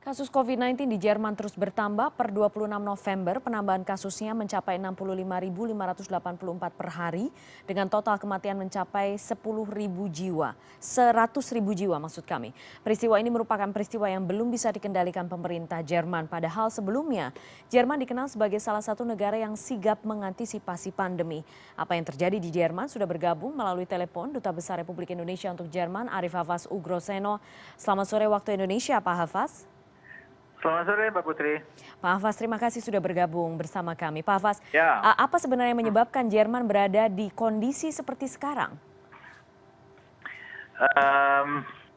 Kasus COVID-19 di Jerman terus bertambah. Per 26 November, penambahan kasusnya mencapai 65.584 per hari, dengan total kematian mencapai 10.000 jiwa. 100.000 jiwa maksud kami. Peristiwa ini merupakan peristiwa yang belum bisa dikendalikan pemerintah Jerman. Padahal sebelumnya, Jerman dikenal sebagai salah satu negara yang sigap mengantisipasi pandemi. Apa yang terjadi di Jerman sudah bergabung melalui telepon Duta Besar Republik Indonesia untuk Jerman, Arif Hafaz Ugroseno. Selamat sore waktu Indonesia, Pak Hafaz. Selamat sore Mbak Putri. Pak Hafaz, terima kasih sudah bergabung bersama kami. Pak Hafaz, Ya, apa sebenarnya yang menyebabkan Jerman berada di kondisi seperti sekarang?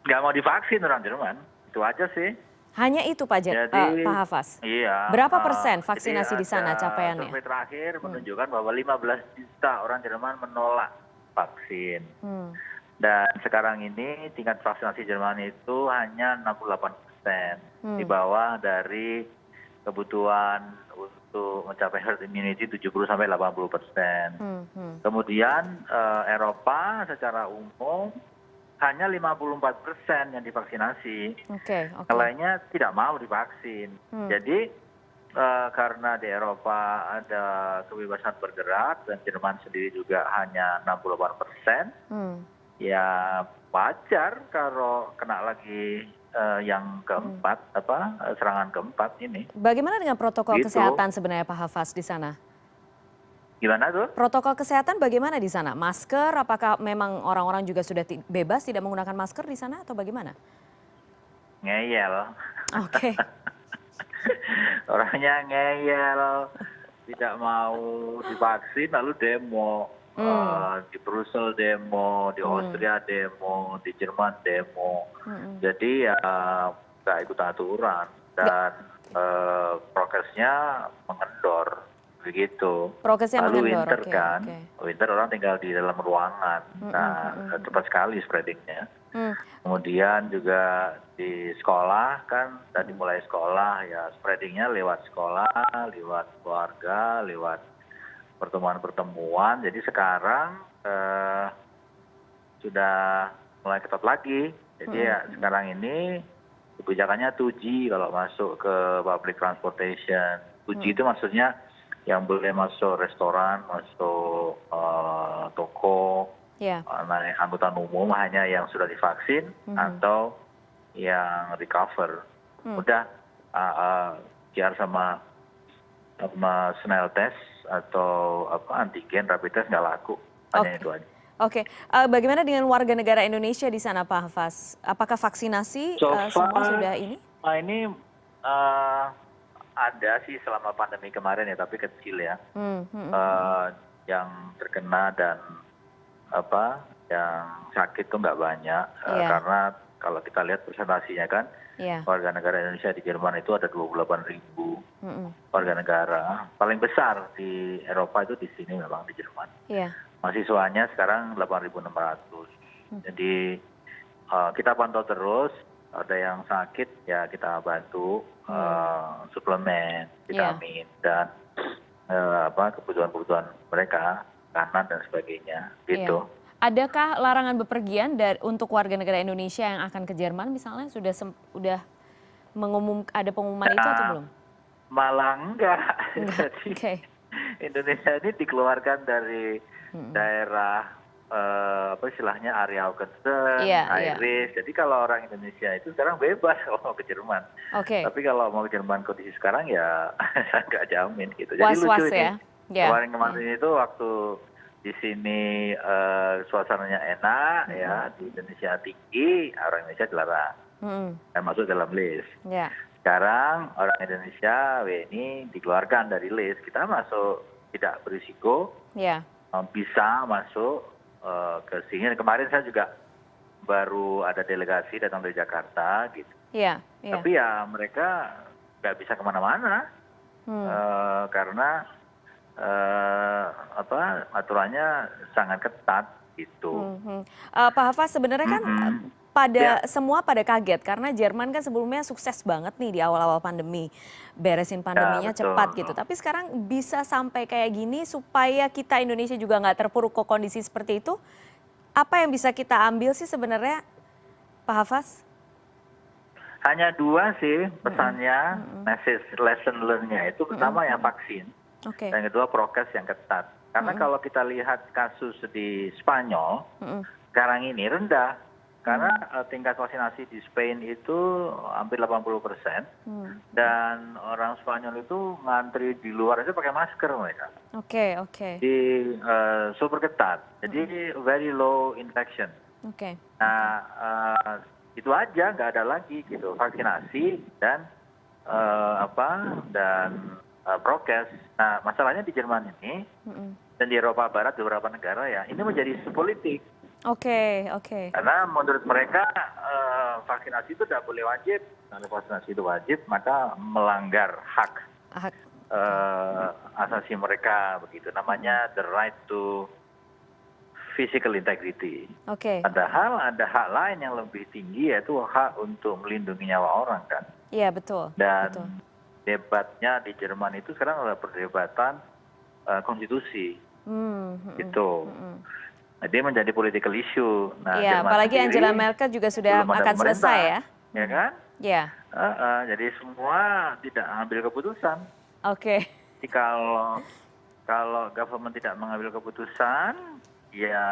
nggak mau divaksin orang Jerman, itu aja sih. Hanya itu Pak, Jadi, Pak Hafaz. iya. Berapa persen Jadi vaksinasi di sana ada capaiannya? survei terakhir menunjukkan bahwa 15 juta orang Jerman menolak vaksin. Hmm. Dan sekarang ini tingkat vaksinasi Jerman itu hanya 68%, di bawah dari kebutuhan untuk mencapai herd immunity 70-80%. Kemudian Eropa secara umum hanya 54% yang divaksinasi. Oke. Yang lainnya tidak mau divaksin. Jadi karena di Eropa ada kebebasan bergerak dan Jerman sendiri juga hanya 68%, ya wajar kalau kena lagi yang keempat, serangan keempat ini. Bagaimana dengan protokol Gitu. kesehatan sebenarnya Pak Hafaz di sana? Gimana tuh? Protokol kesehatan bagaimana di sana? Masker, apakah memang orang-orang juga sudah bebas tidak menggunakan masker di sana atau bagaimana? Ngeyel. Oke. Orangnya ngeyel, tidak mau divaksin lalu demo. Di Brussel demo, di Austria demo, di Jerman demo. Jadi ya nggak ikut aturan dan prokesnya mengendor begitu. Prokesnya Lalu mengendor, winter oke, kan, oke. winter orang tinggal di dalam ruangan, nah cepat sekali spreadingnya. Kemudian juga di sekolah kan, tadi mulai sekolah ya spreadingnya lewat sekolah, lewat keluarga, lewat pertemuan-pertemuan. Jadi sekarang sudah mulai ketat lagi. Jadi ya sekarang ini kebijakannya 2G kalau masuk ke public transportation. 2G itu maksudnya yang boleh masuk restoran, masuk toko, angkutan umum hanya yang sudah divaksin atau yang recover. Udah PCR sama snail test atau antigen rapid test nggak laku, hanya itu aja. Oke, bagaimana dengan warga negara Indonesia di sana Pak Hafaz? Apakah vaksinasi semua sudah ini? Ini ada sih selama pandemi kemarin ya, tapi kecil ya. Yang terkena dan yang sakit tuh nggak banyak, karena kalau kita lihat presentasinya kan, warga negara Indonesia di Jerman itu ada 28.000 warga negara. Paling besar di Eropa itu di sini memang di Jerman. Mahasiswanya sekarang 8.600. Jadi kita pantau terus, ada yang sakit ya kita bantu suplemen, vitamin dan kebutuhan-kebutuhan mereka, makanan dan sebagainya gitu. Adakah larangan bepergian untuk warga negara Indonesia yang akan ke Jerman misalnya? Sudah ada pengumuman itu atau belum? Malah enggak. Oke. Indonesia ini dikeluarkan dari daerah istilahnya area of concern, high risk. Jadi kalau orang Indonesia itu sekarang bebas kalau mau ke Jerman. Tapi kalau mau ke Jerman kondisi sekarang ya saya nggak jamin gitu. Jadi lucu ini. Kemarin itu waktu di sini suasananya enak ya, di Indonesia tinggi, orang Indonesia dilarang. Masuk dalam list. Sekarang orang Indonesia ini dikeluarkan dari list. Kita masuk tidak berisiko, bisa masuk ke sini. Kemarin saya juga baru ada delegasi datang dari Jakarta gitu. Tapi ya mereka nggak bisa kemana-mana karena aturannya sangat ketat gitu. Pak Hafaz, sebenarnya kan semua pada kaget karena Jerman kan sebelumnya sukses banget nih di awal-awal pandemi, beresin pandeminya cepat gitu. Tapi sekarang bisa sampai kayak gini supaya kita Indonesia juga nggak terpuruk ke kondisi seperti itu. Apa yang bisa kita ambil sih sebenarnya, Pak Hafaz? Hanya dua sih pesannya, message lesson learn-nya itu pertama yang vaksin, dan kedua prokes yang ketat. Karena kalau kita lihat kasus di Spanyol, sekarang ini rendah. Karena tingkat vaksinasi di Spain itu hampir 80%, dan orang Spanyol itu ngantri di luar itu pakai masker mereka. Oke. Di super ketat, jadi very low infection. Nah, itu aja, nggak ada lagi gitu, vaksinasi dan prokes. Nah, masalahnya di Jerman ini dan di Eropa Barat beberapa negara ya, ini menjadi isu politik. Oke. Karena menurut mereka vaksinasi itu tidak boleh wajib. Kalau vaksinasi itu wajib, maka melanggar hak asasi mereka, begitu. Namanya the right to physical integrity. Padahal ada hak lain yang lebih tinggi, yaitu hak untuk melindungi nyawa orang kan. Iya, betul. Dan debatnya di Jerman itu sekarang adalah perdebatan konstitusi. Gitu. Dia menjadi political issue. Nah, iya, apalagi Angela Merkel juga sudah akan selesai ya. Ya kan? Iya. Jadi semua tidak mengambil keputusan. Jadi kalau government tidak mengambil keputusan, ya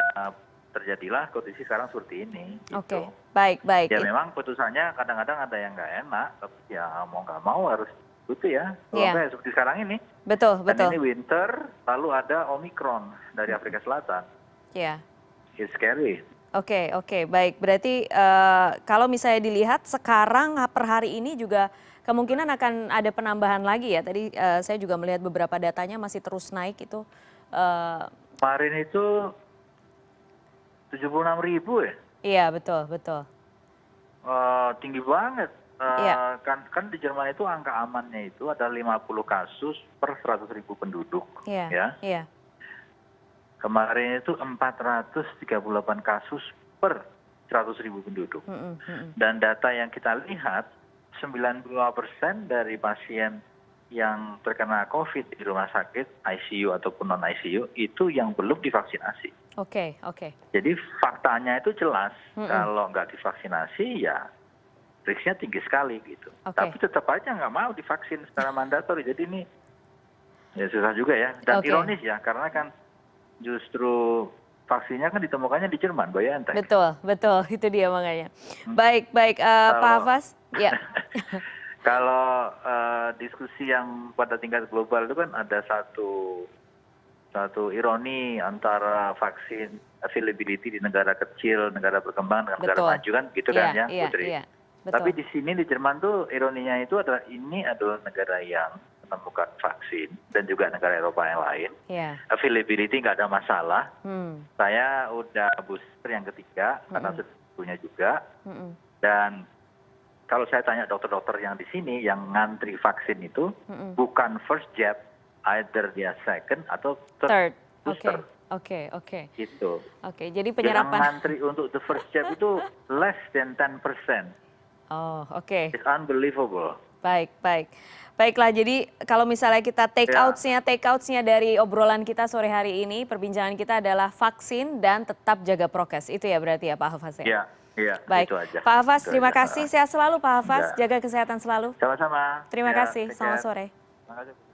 terjadilah kondisi sekarang seperti ini. Gitu. Baik. Ya memang putusannya kadang-kadang ada yang nggak enak, tapi ya mau nggak mau harus gitu ya. Kalau seperti sekarang ini. Betul. Dan ini winter, lalu ada Omicron dari Afrika Selatan. Iya. It's scary. Oke, baik. Berarti kalau misalnya dilihat sekarang per hari ini juga kemungkinan akan ada penambahan lagi ya. Tadi saya juga melihat beberapa datanya masih terus naik itu. Kemarin itu 76.000 ya? Iya, betul. Tinggi banget. Kan di Jerman itu angka amannya itu ada 50 kasus per 100.000 penduduk. Iya. Kemarin itu 438 kasus per 100.000 penduduk. Dan data yang kita lihat, 95% dari pasien yang terkena COVID di rumah sakit, ICU ataupun non-ICU, itu yang belum divaksinasi. Oke. Jadi faktanya itu jelas, kalau nggak divaksinasi ya risknya tinggi sekali gitu. Tapi tetap aja nggak mau divaksin secara mandatori. Jadi ini ya susah juga ya. Dan ironis ya, karena kan justru vaksinnya kan ditemukannya di Jerman, BioNTech. Betul, itu dia makanya. Baik, Pak Hafaz. Ya. Kalau diskusi yang pada tingkat global itu kan ada satu ironi antara vaksin availability di negara kecil, negara berkembang dengan negara maju kan, gitu kan ya, Putri. Tapi di sini di Jerman tuh ironinya itu adalah ini adalah negara yang menemukan vaksin dan juga negara Eropa yang lain. Availability nggak ada masalah. Saya udah booster yang ketiga karena punya juga. Dan kalau saya tanya dokter-dokter yang di sini yang ngantri vaksin itu bukan first jab, either dia second atau third booster. Oke. Gitu. Jadi penyerapan. Yang ngantri untuk the first jab itu less than 10%. It's unbelievable. Baiklah, jadi kalau misalnya kita take outs-nya dari obrolan kita sore hari ini, perbincangan kita adalah vaksin dan tetap jaga prokes. Itu ya berarti ya Pak Hafaz ya? Iya, baik. itu aja. Pak Hafaz, terima kasih. Sehat selalu Pak Hafaz, jaga kesehatan selalu. Sama-sama. Terima kasih, selamat sore. Terima kasih.